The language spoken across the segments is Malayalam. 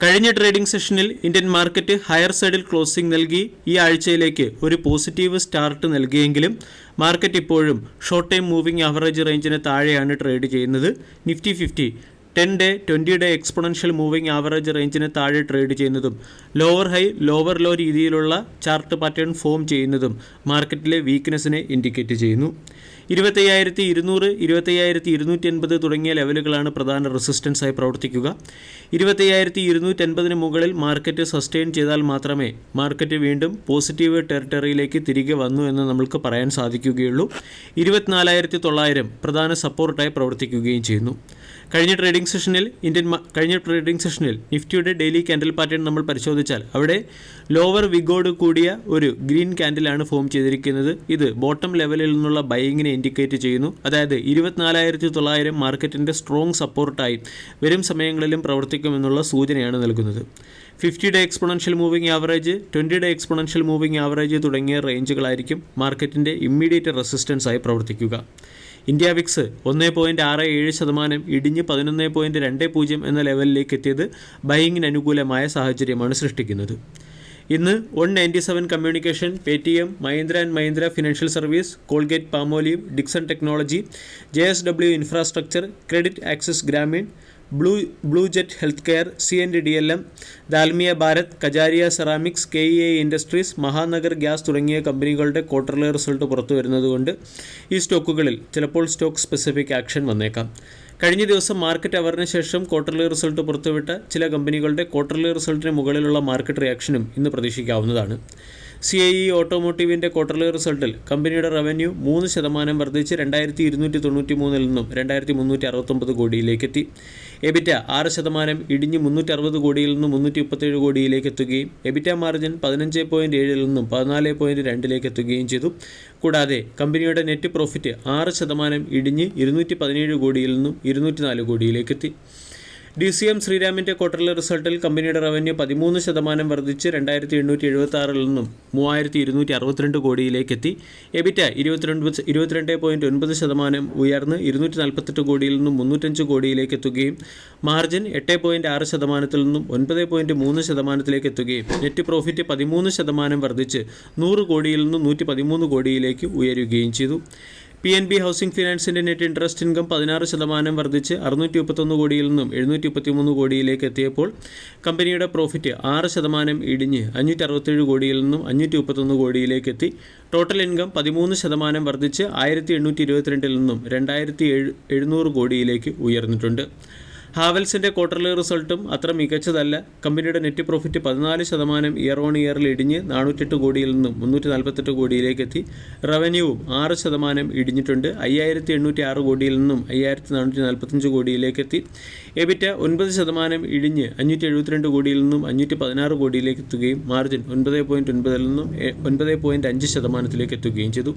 കഴിഞ്ഞ ട്രേഡിംഗ് സെഷനിൽ ഇന്ത്യൻ മാർക്കറ്റ് ഹയർ സൈഡിൽ ക്ലോസിംഗ് നൽകി ഈ ആഴ്ചയിലേക്ക് ഒരു പോസിറ്റീവ് സ്റ്റാർട്ട് നൽകിയെങ്കിലും മാർക്കറ്റ് ഇപ്പോഴും ഷോർട്ട് ടൈം മൂവിംഗ് ആവറേജ് റേഞ്ചിന് താഴെയാണ് ട്രേഡ് ചെയ്യുന്നത്. Nifty 50 10-day 20-day exponential moving average റേഞ്ചിന് താഴെ ട്രേഡ് ചെയ്യുന്നതും ലോവർ ഹൈ ലോവർ ലോ രീതിയിലുള്ള ചാർട്ട് പാറ്റേൺ ഫോം ചെയ്യുന്നതും മാർക്കറ്റിലെ വീക്ക്നെസ്സിനെ ഇൻഡിക്കേറ്റ് ചെയ്യുന്നു. 25,200, 25,280 തുടങ്ങിയ ലെവലുകളാണ് പ്രധാന റെസിസ്റ്റൻസായി പ്രവർത്തിക്കുക. 25,280 മുകളിൽ മാർക്കറ്റ് സസ്റ്റെയിൻ ചെയ്താൽ മാത്രമേ മാർക്കറ്റ് വീണ്ടും പോസിറ്റീവ് ടെറിട്ടറിയിലേക്ക് തിരികെ വന്നു എന്ന് നമുക്ക് പറയാൻ സാധിക്കുകയുള്ളൂ. 24,900 പ്രധാന സപ്പോർട്ടായി പ്രവർത്തിക്കുകയും ചെയ്യുന്നു. കഴിഞ്ഞ ട്രേഡിംഗ് സെഷനിൽ നിഫ്റ്റിയുടെ ഡെയിലി ക്യാൻഡിൽ പാറ്റേൺ നമ്മൾ പരിശോധിച്ചാൽ അവിടെ ലോവർ വിഗോട് കൂടിയ ഒരു ഗ്രീൻ ക്യാൻഡിലാണ് ഫോം ചെയ്തിരിക്കുന്നത്. ഇത് ബോട്ടം ലെവലിൽ നിന്നുള്ള ബൈയിങ്ങിനെ ഇൻഡിക്കേറ്റ് ചെയ്യുന്നു. അതായത് 24,900 മാർക്കറ്റിൻ്റെ സ്ട്രോങ് സപ്പോർട്ടായി വരും സമയങ്ങളിലും പ്രവർത്തിക്കുമെന്നുള്ള സൂചനയാണ് നൽകുന്നത്. 50-day exponential moving average, 20-day exponential moving average തുടങ്ങിയ റേഞ്ചുകളായിരിക്കും മാർക്കറ്റിൻ്റെ ഇമ്മീഡിയറ്റ് റെസിസ്റ്റൻസായി പ്രവർത്തിക്കുക. ഇന്ത്യ വിക്സ് 1.67% ഇടിഞ്ഞ് 11.20 എന്ന ലെവലിലേക്ക് എത്തിയത് ബൈയിങ്ങിന് അനുകൂലമായ സാഹചര്യമാണ് സൃഷ്ടിക്കുന്നത്. ഇന്ന് 197 communication, Paytm, Mahindra and Mahindra financial service, Colgate Palmolive, Dixon technology, JSW infrastructure, credit Axis Grameen, blue jet health care, C&DLM, Dalmia Bharat, Kajaria ceramics, KEI industries, Mahanagar gas തുടങ്ങിയ കമ്പനികളുടെ ക്വാർട്ടർലി റിസൾട്ട് പുറത്തു വരുന്നതുകൊണ്ട് ഈ സ്റ്റോക്കുകളിൽ ചിലപ്പോൾ സ്റ്റോക്ക് സ്പെസിഫിക് ആക്ഷൻ വന്നേക്കാം. കഴിഞ്ഞ ദിവസം മാർക്കറ്റ് അവറിന് ശേഷം ക്വാർട്ടർലി റിസൾട്ട് പുറത്തുവിട്ട ചില കമ്പനികളുടെ ക്വാർട്ടർലി റിസൾട്ടിന് മുകളിലുള്ള മാർക്കറ്റ് റിയാക്ഷനും ഇന്ന് പ്രതീക്ഷിക്കാവുന്നതാണ്. CIE ഓട്ടോമോട്ടീവിൻ്റെ ക്വാർട്ടർലി റിസൾട്ടിൽ കമ്പനിയുടെ റവന്യൂ 3% വർദ്ധിച്ച് 2,293 നിന്നും 2,369 കോടിയിലേക്ക് എത്തി. എബിറ്റ 6% ഇടിഞ്ഞ് 360 കോടിയിൽ നിന്നും 337 കോടിയിലേക്ക് എത്തുകയും എബിറ്റ മാർജിൻ 15.7 നിന്നും 14.2 എത്തുകയും ചെയ്തു. കൂടാതെ കമ്പനിയുടെ നെറ്റ് പ്രോഫിറ്റ് 6% ഇടിഞ്ഞ് 217 കോടിയിൽ നിന്നും 204 കോടിയിലേക്ക് എത്തി. DCM ശ്രീരാമിൻ്റെ ക്വാർട്ടർലി റിസൾട്ടിൽ കമ്പനിയുടെ റവന്യൂ 13% വർദ്ധിച്ച് 2,876 നിന്നും 3,262 കോടിയിലേക്ക് എത്തി. എബിറ്റ 22.9% ഉയർന്ന് 248 കോടിയിൽ നിന്നും 305 കോടിയിലേക്ക് എത്തുകയും മാർജിൻ 8.6% നിന്നും 9.3% എത്തുകയും നെറ്റ് പ്രോഫിറ്റ് 13% വർദ്ധിച്ച് 100 കോടിയിൽ നിന്നും 113 കോടിയിലേക്ക് ഉയരുകയും ചെയ്തു. PNB ഹൗസിംഗ് ഫിനാൻസിൻ്റെ നെറ്റ് ഇൻട്രസ്റ്റ് ഇൻകം 16% വർദ്ധിച്ച് 631 കോടിയിൽ നിന്നും 733 കോടിയിലേക്ക് എത്തിയപ്പോൾ കമ്പനിയുടെ പ്രോഫിറ്റ് 6% ഇടിഞ്ഞ് 567 കോടിയിൽ നിന്നും 531 കോടിയിലേക്ക് എത്തി. ടോട്ടൽ ഇൻകം 13% വർദ്ധിച്ച് 1,822 നിന്നും 2,700 കോടിയിലേക്ക് ഉയർന്നിട്ടുണ്ട്. ഹാവൽസിൻ്റെ ക്വാർട്ടർലി റിസൾട്ടും അത്ര മികച്ചതല്ല. കമ്പനിയുടെ നെറ്റ് പ്രോഫിറ്റ് 14% ഇയർ ഓൺ ഇയറിൽ ഇടിഞ്ഞ് 408 കോടിയിൽ നിന്നും 348 കോടിയിലേക്ക് എത്തി. റവന്യൂവും 6% ഇടിഞ്ഞിട്ടുണ്ട്. 5,806 കോടിയിൽ നിന്നും 5,445 കോടിയിലേക്ക് എത്തി. എബിറ്റ 9% ഇടിഞ്ഞ് 572 കോടിയിൽ നിന്നും 516 കോടിയിലേക്ക് എത്തുകയും മാർജിൻ 9.9 നിന്നും 9.5% എത്തുകയും ചെയ്തു.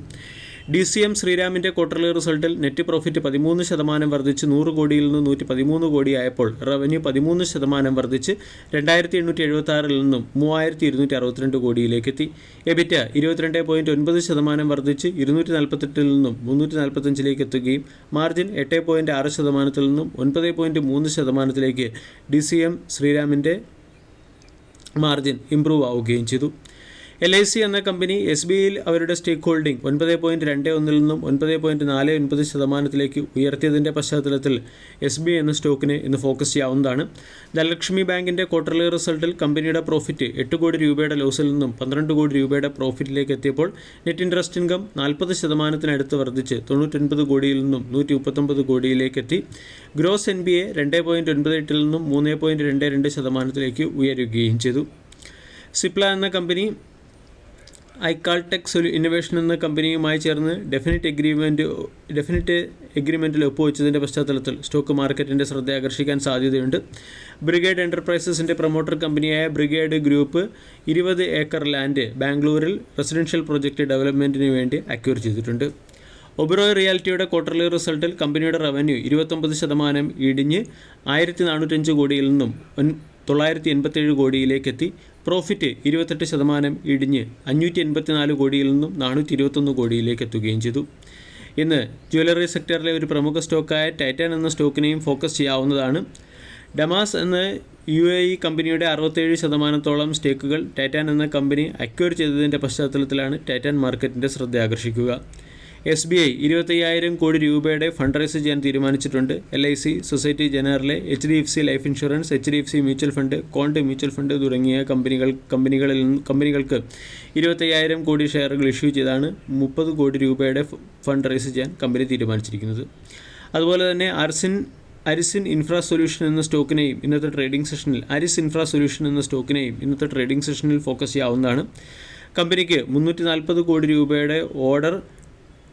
DCM ശ്രീരാമിൻ്റെ ക്വാർട്ടർലി റിസൾട്ടിൽ നെറ്റ് പ്രോഫിറ്റ് 13% വർദ്ധിച്ച് 100 കോടിയിൽ നിന്ന് 113 കോടിയായപ്പോൾ റവന്യൂ 13% വർദ്ധിച്ച് 2,876 നിന്നും 3,262 കോടിയിലേക്ക് എത്തി. എബിറ്റ 22.9% വർദ്ധിച്ച് 248 നിന്നും 345 എത്തുകയും മാർജിൻ 8.6% നിന്നും 9.3% DCM ശ്രീരാമിൻ്റെ മാർജിൻ ഇംപ്രൂവ് ആവുകയും ചെയ്തു. LIC എന്ന കമ്പനി SBIയിൽ അവരുടെ സ്റ്റേക്ക് ഹോൾഡിംഗ് 9.21 നിന്നും 9.49% ഉയർത്തിയതിൻ്റെ പശ്ചാത്തലത്തിൽ SBI എന്ന സ്റ്റോക്കിനെ ഇന്ന് ഫോക്കസ് ചെയ്യാവുന്നതാണ്. ധനലക്ഷ്മി ബാങ്കിൻ്റെ ക്വാർട്ടർലി റിസൾട്ടിൽ കമ്പനിയുടെ പ്രോഫിറ്റ് 8 കോടി രൂപയുടെ ലോസിൽ നിന്നും 12 കോടി രൂപയുടെ പ്രോഫിറ്റിലേക്ക് എത്തിയപ്പോൾ നെറ്റ് ഇൻട്രസ്റ്റ് ഇൻകം 40% വർദ്ധിച്ച് 99 കോടിയിൽ നിന്നും 139 കോടിയിലേക്ക് എത്തി. ഗ്രോസ് NPA 2.98 നിന്നും 3.22% ഉയരുകയും ചെയ്തു. സിപ്ല എന്ന കമ്പനി ഐക്കാൾടെക് ഇന്നൊവേഷൻ എന്ന കമ്പനിയുമായി ചേർന്ന് ഡെഫിനിറ്റ് എഗ്രിമെൻറ്റിൽ ഒപ്പുവെച്ചതിൻ്റെ പശ്ചാത്തലത്തിൽ സ്റ്റോക്ക് മാർക്കറ്റിൻ്റെ ശ്രദ്ധ ആകർഷിക്കാൻ സാധ്യതയുണ്ട്. ബ്രിഗേഡ് എൻ്റർപ്രൈസസിൻ്റെ പ്രൊമോട്ടർ കമ്പനിയായ ബ്രിഗേഡ് ഗ്രൂപ്പ് 20 ഏക്കർ ലാൻഡ് ബാംഗ്ലൂരിൽ റെസിഡൻഷ്യൽ പ്രൊജക്റ്റ് ഡെവലപ്മെൻറ്റിന് വേണ്ടി അക്വയർ ചെയ്തിട്ടുണ്ട്. ഒബറോയ് റിയാലിറ്റിയുടെ ക്വാർട്ടർലി റിസൾട്ടിൽ കമ്പനിയുടെ റവന്യൂ 29% ഇടിഞ്ഞ് 1,405 കോടിയിൽ നിന്നും 987 കോടിയിലേക്ക് എത്തി. പ്രോഫിറ്റ് 28% ഇടിഞ്ഞ് 584 കോടിയിൽ നിന്നും 421 കോടിയിലേക്ക് എത്തുകയും ചെയ്തു. ഇന്ന് ജ്വല്ലറി സെക്ടറിലെ ഒരു പ്രമുഖ സ്റ്റോക്കായ ടൈറ്റാൻ എന്ന സ്റ്റോക്കിനെയും ഫോക്കസ് ചെയ്യാവുന്നതാണ്. ഡമാസ് എന്ന UAE കമ്പനിയുടെ 67% സ്റ്റേക്കുകൾ ടൈറ്റാൻ എന്ന കമ്പനി അക്വയർ ചെയ്തതിൻ്റെ പശ്ചാത്തലത്തിലാണ് ടൈറ്റാൻ മാർക്കറ്റിൻ്റെ ശ്രദ്ധ ആകർഷിക്കുക. SBI 25,000 കോടി രൂപയുടെ ഫണ്ട് റൈസ് ചെയ്യാൻ തീരുമാനിച്ചിട്ടുണ്ട്. LIC, Societe Generale, HDFC life insurance, HDFC mutual fund, Quant mutual fund തുടങ്ങിയ കമ്പനികൾക്ക് 25,000 കോടി ഷെയറുകൾ ഇഷ്യൂ ചെയ്താണ് 30 കോടി രൂപയുടെ ഫണ്ട് റൈസ് ചെയ്യാൻ കമ്പനി തീരുമാനിച്ചിരിക്കുന്നത്. അതുപോലെ തന്നെ അരിസിൻ ഇൻഫ്രാ സൊല്യൂഷൻ എന്ന സ്റ്റോക്കിനെയും ഇന്നത്തെ ട്രേഡിംഗ് സെഷനിൽ ഫോക്കസ് ചെയ്യാവുന്നതാണ്. കമ്പനിക്ക് 340 കോടി രൂപയുടെ ഓർഡർ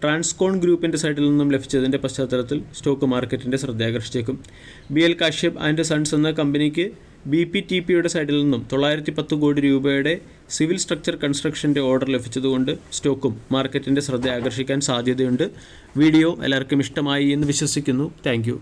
ട്രാൻസ്കോൺ ഗ്രൂപ്പിൻ്റെ സൈഡിൽ നിന്നും ലഭിച്ചതിൻ്റെ പശ്ചാത്തലത്തിൽ സ്റ്റോക്ക് മാർക്കറ്റിൻ്റെ ശ്രദ്ധയാകർഷിച്ചേക്കും. BL കാശ്യപ് ആൻഡ് സൺസ് എന്ന കമ്പനിക്ക് BPTPയുടെ സൈഡിൽ നിന്നും 910 കോടി രൂപയുടെ സിവിൽ സ്ട്രക്ചർ കൺസ്ട്രക്ഷൻ്റെ ഓർഡർ ലഭിച്ചതുകൊണ്ട് സ്റ്റോക്കും മാർക്കറ്റിൻ്റെ ശ്രദ്ധ ആകർഷിക്കാൻ സാധ്യതയുണ്ട്. വീഡിയോ എല്ലാവർക്കും ഇഷ്ടമായി എന്ന് വിശ്വസിക്കുന്നു. താങ്ക്